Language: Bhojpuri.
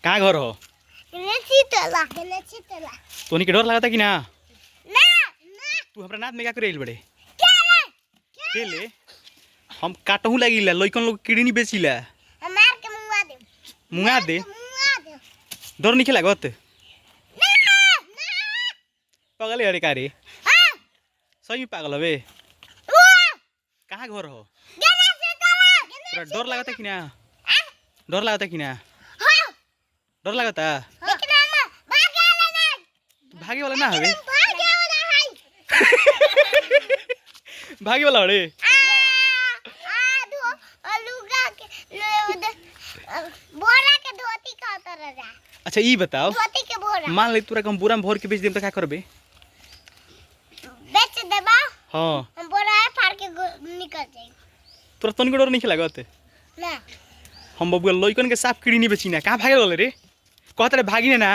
कहाँ घर हो? तोनी के डर लगता कि ना? तू हमरा नाथ में क्या करे बड़े? ले हम काटहू लगी लइकन लोग किडनी बेचिला। मुंगा दे डर नहीं लागत? पागल है अरे का रे? सही में पागल हवे? कहाँ घर हो? डर लगता कि ना? डर लगता कि ना? डर लगता? भागे वाला ना हवे? भागे वाला अरे अच्छा ये बताओ, मान ले तोरा हम बोरा में भर के बेच देम तो क्या करबे? बेच देबा। हां हम बोरा फाड़ के निकल जाई। तोरा तनिको डर नहीं लागत? ना हम बबुआ लइकन के साफ किडनी बेची ना, कहाँ भागे वाले रे? कहत रे भागी ना।